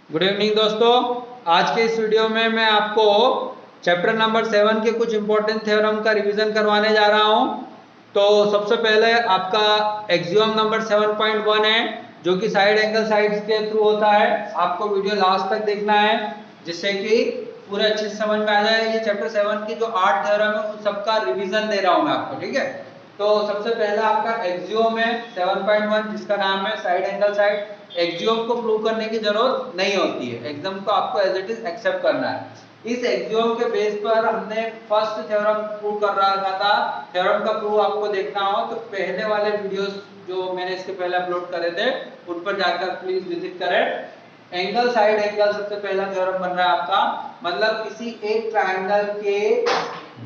Good evening दोस्तों। आज के इस वीडियो में मैं आपको चैप्टर नंबर 7 के कुछ इंपॉर्टेंट थ्योरम का रिवीजन करवाने जा रहा हूं। तो सबसे पहले आपका एक्सियोम नंबर 7.1 है, जो कि साइड एंगल साइड्स के थ्रू होता है। आपको वीडियो लास्ट तक देखना है जिससे कि पूरे अच्छे से समझ में आ जाए। ये चैप्टर 7 की जो 8 थ्योरम है उन सबका रिवीजन दे रहा हूं मैं आपको, ठीक है। तो सबसे पहला आपका एक्सियोम है 7.1, जिसका नाम है साइड एंगल साइड। एक्सियोम को प्रूव करने की जरूरत नहीं होती है, एक्सियोम को आपको एज इट इज एक्सेप्ट करना है। इस एक्सियोम के बेस पर हमने फर्स्ट थ्योरम प्रूव कर रहा था। थ्योरम का प्रूव आपको देखना हो तो पहले वाले वीडियोस जो मैंने इसके पहले अपलोड करे थे उन पर जाकर प्लीज विजिट करें। एंगल साइड एंगल सबसे पहला थ्योरम बन रहा है आपका, मतलब किसी एक ट्राइंगल के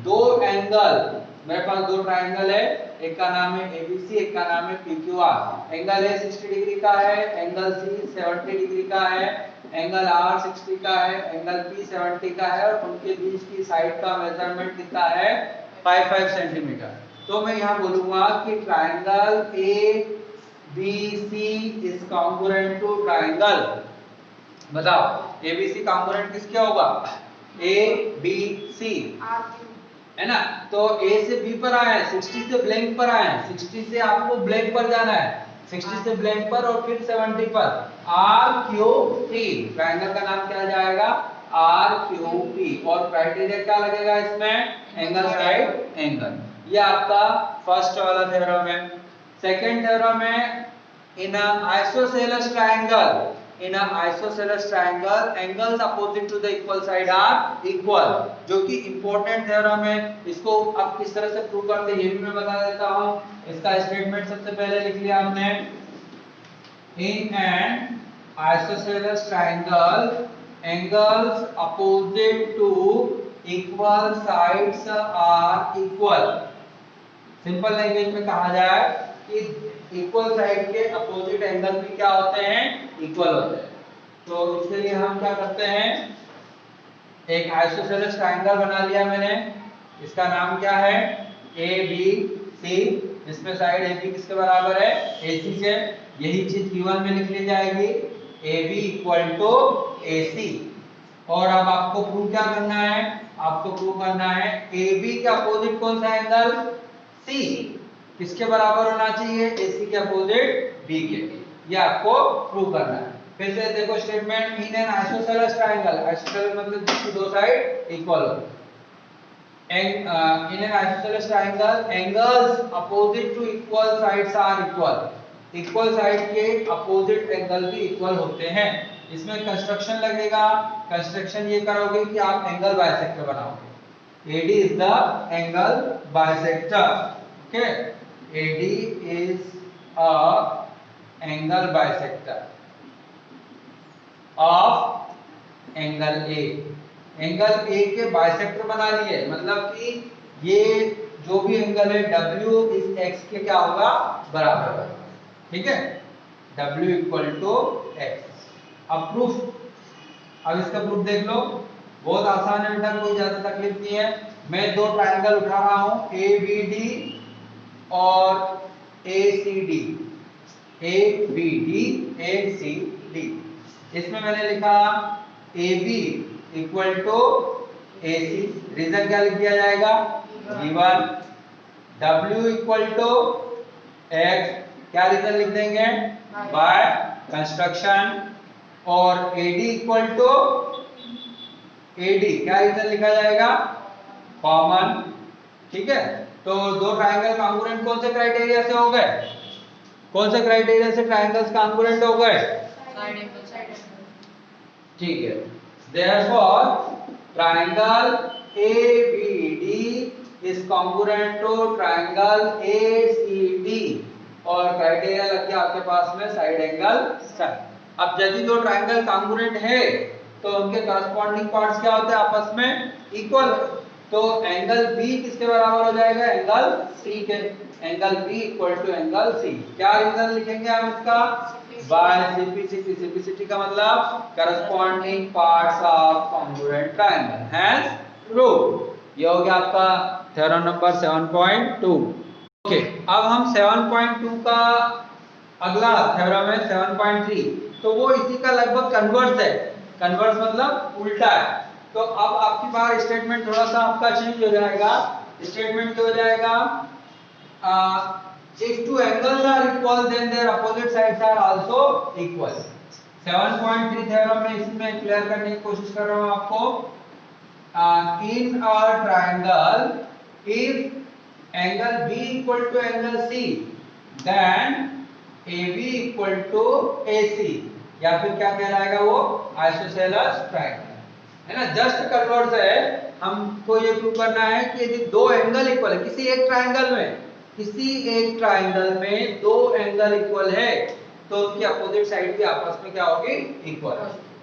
दो एंगल, मेरे पास दो ट्राइंगल है, एक का नाम है एबीसी, एक का नाम है पीक्यूआर। एंगल ए 60 डिग्री का है, एंगल सी 70 डिग्री का है, एंगल आर 60 का है, एंगल पी 70 का है और उनके बीच की साइड का मेजरमेंट कितना है 5 सेंटीमीटर। तो मैं यहाँ बोलूंगा कि triangle A B C is congruent to triangle, बताओ एबीसी कॉन्ग्रुएंट किसके होगा, ए बी सी है ना। तो ए से बी पर आए हैं, 60 से ब्लैंक पर आए हैं, 60 से आपको ब्लैंक पर जाना है, 60 से ब्लैंक पर और फिर 70 पर। आर क्यू पी, ट्रायंगल का नाम क्या जाएगा, आर क्यू पी। और क्राइटेरिया क्या लगेगा इसमें, एंगल साइड एंगल। ये आपका फर्स्ट वाला थ्योरम है। सेकंड थ्योरम है in isosceles triangle, in a isosceles triangle angles opposite to the equal side are equal, जो कि इंपॉर्टेंट थ्योरम है। इसको अब किस तरह से प्रूव करते हैं ये भी मैं बता देता हूं। इसका स्टेटमेंट सबसे पहले लिख लिया हमने, in an isosceles triangle angles opposite to equal sides are equal। Simple language में कहा जाए कि इक्वल साइड के अपोजिट एंगल भी क्या होते हैं, इक्वल होते हैं। तो इसके लिए हम क्या करते हैं, एक आइसोसेलेस ट्रायंगल बना लिया मैंने, इसका नाम क्या है ए बी सी, जिसमें साइड ए बी किसके बराबर है, ए सी से। यही चीज गिवन में लिख ली जाएगी, ए बी इक्वल टू ए सी। और अब आपको प्रूव क्या करना है, आपको प्रूव करना है ए बी के अपोजिट कौन सा एंगल, सी, किसके बराबर होना चाहिए, एसी के अपोजिट बी के। ये आपको प्रूव करना है। फिर से देखो statement, in an isosceles triangle, isosceles मतलब जिसकी दो साइड इक्वल हो। In an isosceles triangle angles opposite to equal sides are equal, equal side के अपोजिट एंगल भी इक्वल होते हैं। इसमें कंस्ट्रक्शन लगेगा, कंस्ट्रक्शन ये करोगे कि आप एंगल बाइसेक्टर बनाओगे। AD is the angle bisector, okay, AD is a angle bisector of angle A। Angle A के बाइसेक्टर बना लिए, मतलब कि ये जो भी एंगल है W इस x के क्या होगा, बराबर होगा, ठीक है, W इक्वल टू x। अब प्रूफ, अब इसका प्रूफ देख लो, बहुत आसान है बेटा, कोई ज्यादा तकलीफ नहीं है। मैं दो ट्रायंगल उठा रहा हूं, ए बी डी और A C D, A B D A C D. इसमें मैंने लिखा A B equal to A C, reason क्या लिख दिया जाएगा, given. W equal to X, क्या रीजन लिख देंगे, बाय कंस्ट्रक्शन। और एडी इक्वल टू एडी, क्या रीजन लिखा जाएगा, कॉमन, ठीक है। तो दो ट्रायंगल कॉन्ग्रुएंट कौन से क्राइटेरिया से हो गए, कौन से क्राइटेरिया से ट्रायंगल्स कॉन्ग्रुएंट हो गए, ठीक है। Therefore triangle ABD is congruent to triangle ACD, और क्राइटेरिया लग गया आपके पास में साइड एंगल साइड। अब यदि दो ट्रायंगल कॉन्ग्रुएंट है तो उनके करस्पॉन्डिंग पार्ट्स क्या होते हैं, आपस में इक्वल। तो एंगल B किसके बराबर हो जाएगा, एंगल C के। Angle B equal to angle C, क्या रीजन लिखेंगे हम इसका, बाय सिंपलिसिटी। सिंपलिसिटी का मतलब corresponding parts of congruent triangle, hence prove. ये हो गया आपका थ्योरम नंबर 7.2। ओके, अब हम 7.2 का अगला थ्योरम है 7.3। तो वो इसी का लगभग कन्वर्स है। कन्वर्स मतलब उल्टा है। तो अब आपकी बार स्टेटमेंट थोड़ा सा आपका चेंज हो जाएगा। स्टेटमेंट क्या हो जाएगा? if two angles are equal then their opposite sides are also equal। 7.3 theorem में इसमें क्लियर करने की कोशिश कर रहा हूं आपको। In a triangle, if angle B equal to angle C, then AB equal to AC, या फिर क्या कहलाएगा वो? आइसोसेलेस ट्रायंगल, है ना। जस्ट कन्वर्स है। हमको ये प्रूव करना है कि यदि दो एंगल इक्वल है किसी एक ट्रायंगल में, दो एंगल इक्वल है तो उनकी अपोजिट साइड भी आपस में क्या होगी? इक्वल।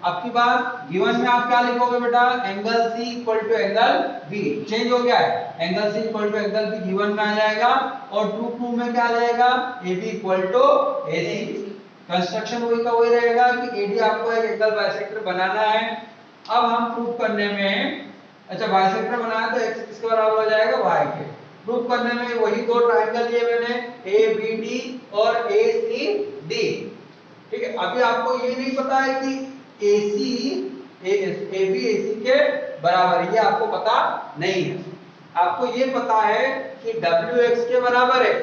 अब की बात गिवन में आप क्या लिखोगे बेटा? Angle C equal to angle B। Change हो गया है। Angle C equal to angle B given में आ जाएगा और ट्रू प्रूफ में क्या आ जाएगा? AB equal to AC। Construction वही का वही रहेगा कि AD आपको एक एंगल बाइसेक्टर बनाना है। अब हम प्रूफ करने में, अच्छा बाइसेक्टर बनाया तो x किसके बराबर हो जाएगा? y के। प्रूफ करने में वही दो ट्रायंगल लिए मैंने, ABD और ACD। ठीक है। अभी आपको ये नहीं पता है कि AB AC के बराबर है, ये आपको पता नहीं है। आपको ये पता है कि W x के बराबर है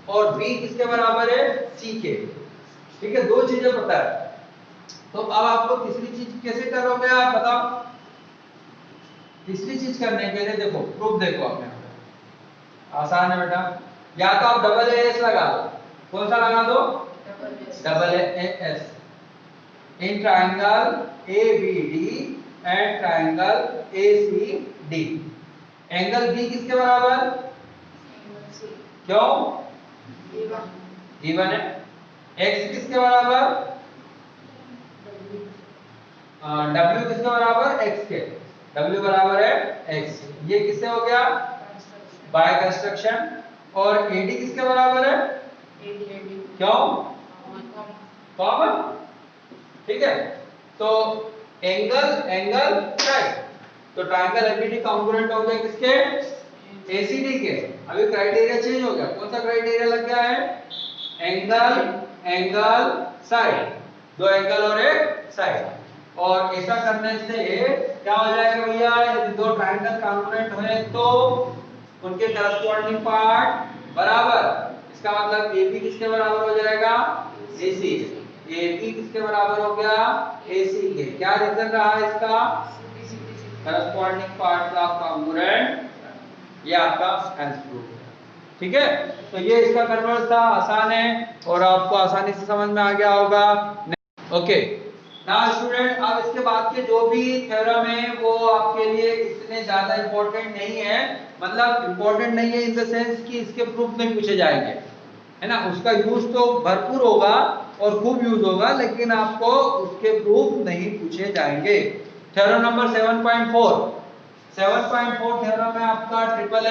और B किसके बराबर है? C के। ठीक है, दो चीजें पता है। तो अब आपको तीसरी चीज कैसे करोगे आप बताओ? तीसरी चीज करने के लिए देखो प्रूफ देखो आपने, आसान है बेटा। या तो आप डबल एस लगा दो। कौन सा लगा दो? Double S in triangle ABD and triangle ACD। Angle B किसके बराबर? क्यों? गिवन है। x किसके बराबर? W किसके बराबर? x के। W बराबर है x। ये किससे हो गया? Bye construction. और AD किसके बराबर है? क्यों? कॉमन। ठीक है, तो एंगल साइड, तो ट्रायंगल ABD कॉन्ग्रुएंट हो गया किसके? ACD के। अभी क्राइटेरिया चेंज हो गया। कौन सा क्राइटेरिया लग गया है? एंगल साइड, दो एंगल और एक साइड। और ऐसा करने से क्या हो जाएगा भैया? यदि दो ट्रायंगल कॉन्ग्रुएंट हुए तो उनके करस्पॉन्डिंग पार्ट बराबर। इसका मतलब AB किसके बराबर हो जाएगा? AC। AB किसके बराबर हो गया? AC के। क्या रीजन रहा इसका? करस्पॉन्डिंग पार्ट का कॉन्ग्रुएंट। ये आपका आंसर प्रूफ है। ठीक है, तो ये इसका कन्वर्स था। आसान है और आपको आसानी से समझ में आ गया होगा। ओके नाउ स्टूडेंट, अब इसके बाद के जो भी थ्योरम है वो आपके लिए इतने ज्यादा इंपॉर्टेंट नहीं है। मतलब इंपॉर्टेंट नहीं है इन द सेंस कि इसके प्रूफ नहीं पूछे जाएंगे, है ना। उसका यूज तो भरपूर होगा और खूब यूज होगा, लेकिन आपको उसके प्रूफ नहीं पूछे जाएंगे। थ्योरम नंबर 7.4 थ्योरम है आपका ट्रिपल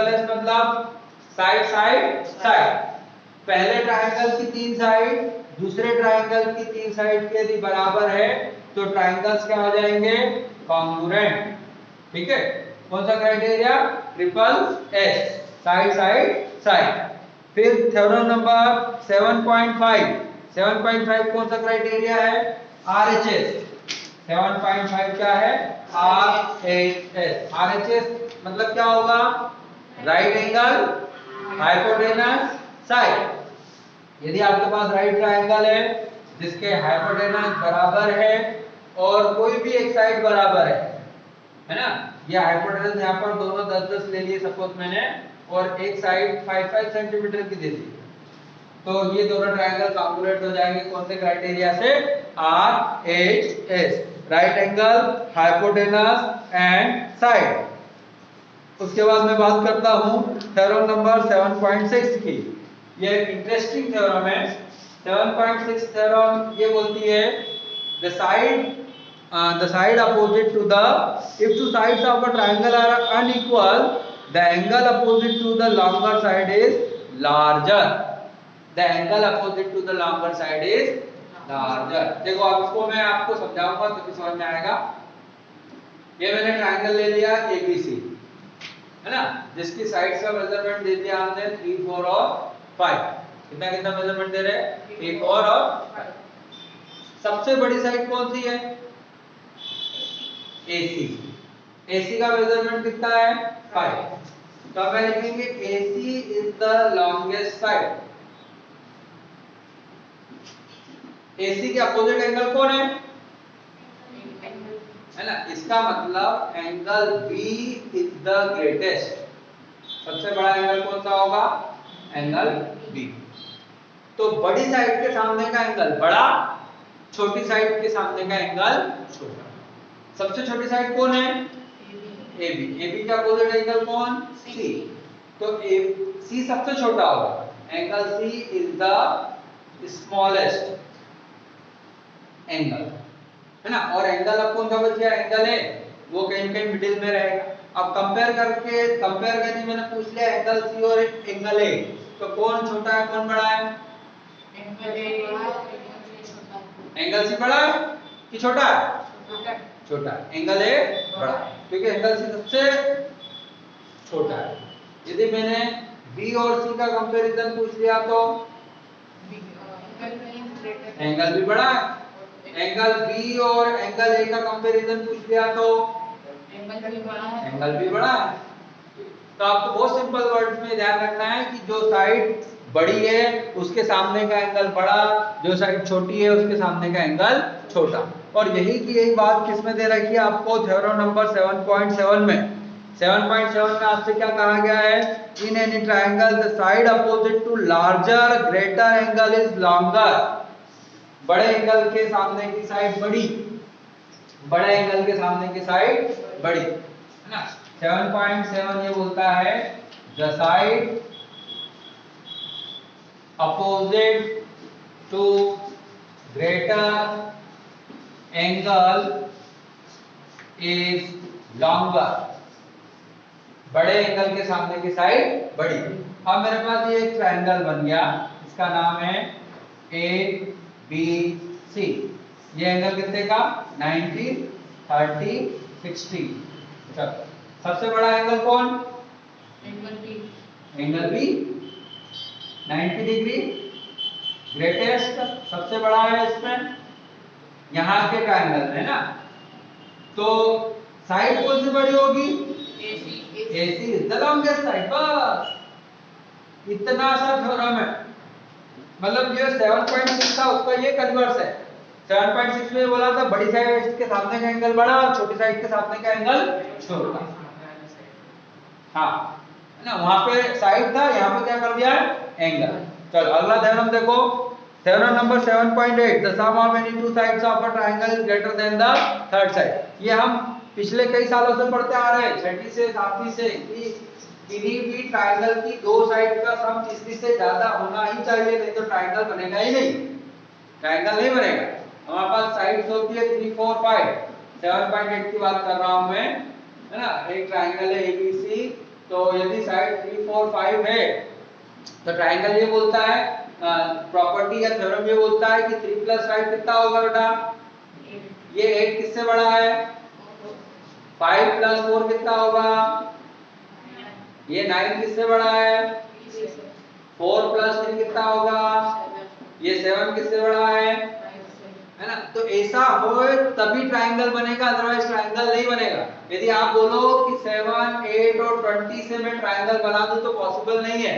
एस मतलब साइड साइड साइड। पहले ट्रायंगल की तीन साइड दूसरे ट्रायंगल की तीन साइड के यदि बराबर है तो ट्रायंगल्स क्या हो जाएंगे? कॉन्ग्रुएंट। ठीक है, कौन सा criteria? Triple S, side side side. फिर थ्योरम नंबर 7.5 कौन सा क्राइटेरिया है? RHS। 7.5 क्या है? RHS मतलब क्या होगा? Right angle hypotenuse side. यदि आपके पास राइट ट्रायंगल है जिसके हाइपोटेनस बराबर है और कोई भी एक साइड बराबर है ना। ये हाइपोटेनस यहाँ पर दोनों 10-10 ले लिए सपोज मैंने, और एक साइड 5-5 सेंटीमीटर की दे दी, तो ये दोनों ट्रायंगल कॉन्ग्रुएंट हो जाएंगे। कौन से क्राइटेरिया से? RHS, right angle hypotenuse and side. उसके बाद मैं बात करता हूं थ्योरम नंबर 7.6 की। ये एक इंटरेस्टिंग थ्योरम है। 7.6 थ्योरम ये बोलती है the side opposite to the if two sides of a triangle are unequal, the angle opposite to the longer side is larger। the angle opposite to the longer side is larger। देखो अब इसको मैं आपको समझाऊंगा तो समझ में आएगा। ये मैंने ट्रायंगल ले लिया ABC, है ना, जिसकी साइड्स का मेजरमेंट दे दिया हमने 3, 4 और 5। कितना कितना मेजरमेंट दे रहे हैं? 3, 4 और 5। सबसे बड़ी साइड कौन सी है? AC। AC का मेजरमेंट कितना है? 5। तो अब मैं लिखेंगे AC is the longest side. AC के अपोजिट एंगल कौन है? है ना, इसका मतलब angle B is the greatest. सबसे बड़ा एंगल कौन सा होगा? Angle B। तो बड़ी साइड के सामने का एंगल बड़ा, छोटी साइड के सामने का एंगल छोटा। सबसे छोटी साइड कौन है? AB। AB का अपोजिट एंगल कौन? C। तो C सबसे छोटा होगा। Angle C is the smallest angle, है ना। और एंगल अब कौन सा बच गया? एंगल A, वो कहीं कहीं मिडिल में रहेगा। अब कंपेयर करके मैंने पूछ लिया एंगल C और एंगल A, तो कौन छोटा है कौन बड़ा है? एंगल C बड़ा है कि छोटा है? छोटा है। एंगल A बड़ा है क्योंकि एंगल C सबसे छोटा है। यदि मैंने B और C का कंपैरिजन पूछ लिया तो एंगल भी बड़ा है। एंगल B और एंगल A का कंपैरिजन पूछ लिया तो एंगल भी बड़ा है। तो आपको बहुत सिंपल वर्ड्स में ध्यान रखना है कि जो साइड बड़ी है उसके सामने का एंगल बड़ा, जो साइड छोटी है उसके सामने का एंगल छोटा। और यही की यही बात किसमें दे रखी है आपको? थ्योरम नंबर 7.7 में। 7.7 में आपसे क्या कहा गया है? In any triangle the side opposite to larger greater angle is longer. बड़े एंगल के सामने की साइड बड़ी, बड़े एंगल के सामने की साइड बड़ी, है ना। 7.7 ये बोलता है the side opposite to greater angle is longer. बड़े एंगल के सामने की साइड बड़ी। अब मेरे पास ये एक ट्रायंगल बन गया, इसका नाम है ABC। ये एंगल कितने का? 90, 30, 60। चलो, सबसे बड़ा एंगल कौन? एंगल B 90 डिग्री ग्रेटेस्ट सबसे बड़ा है इसमें, यहाँ के ट्रायंगल में, है ना। तो साइड कौन सी बड़ी होगी? AC is the longest side. बस इतना सा थ्योरम है। मतलब ये 7.6 था उसका ये कन्वर्स है। 7.6 में बोला था बड़ी साइड के सामने का एंगल बड़ा और छोटी साइड के सामने का एंगल छोटा। हाँ, है ना, वहां पे साइड था, यहाँ पे क्या कर दिया है? एंगल। चलो अगला थ्योरम देखो। Theorem number 7.8 the sum of any two sides of a triangle is greater than the third side. ये हम पिछले कई सालों से पढ़ते आ रहे हैं, छठी से सातवीं से, कि किसी भी ट्रायंगल की दो साइड का सम तीसरी से ज्यादा होना ही चाहिए, नहीं तो ट्रायंगल बनेगा ही नहीं, ट्रायंगल नहीं बनेगा। हमारे पास साइड्स होती है 3, 4, 5। 7.8 की बात कर रहा हूं मैं, है ना। एक ट्रायंगल है ABC, तो यदि साइड 3, 4, 5 है तो ट्रायंगल ये बोलता है, प्रॉपर्टी या थ्योरम ये बोलता है कि 3 + 5 कितना होगा बेटा? ये 8 किससे बड़ा है? 5 + 4 कितना होगा? ये 9 किससे बड़ा है? 4 + 3 कितना होगा? ये 7 किससे बड़ा है ना। तो ऐसा हो तभी ट्रायंगल बनेगा, अदरवाइज ट्रायंगल नहीं बनेगा। यदि आप बोलो कि 7, 8 और 20 से मैं ट्रायंगल बना दूं तो पॉसिबल नहीं है।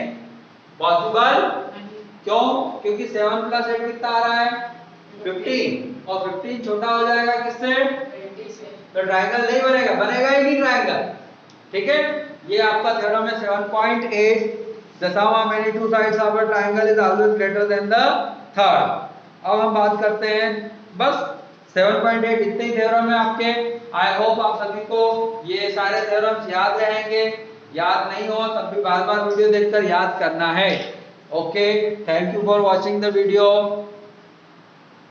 पॉसिबल क्यों? क्योंकि 7 + 8 कितना आ रहा है? 15, और 15 छोटा हो जाएगा किससे? तो ट्रायंगल नहीं बनेगा, बनेगा ही नहीं ट्रायंगल। ठीक है, ये आपका थ्योरम है 7.8 the sum of any two sides of a triangle is always greater than the third. अब हम बात करते हैं, बस 7.8 इतने ही थ्योरम है आपके। आई होप आप सभी को ये सारे थ्योरम्स याद रहेंगे। याद नहीं हो तब भी बार बार वीडियो देखकर याद करना है। Okay, thank you for watching the video.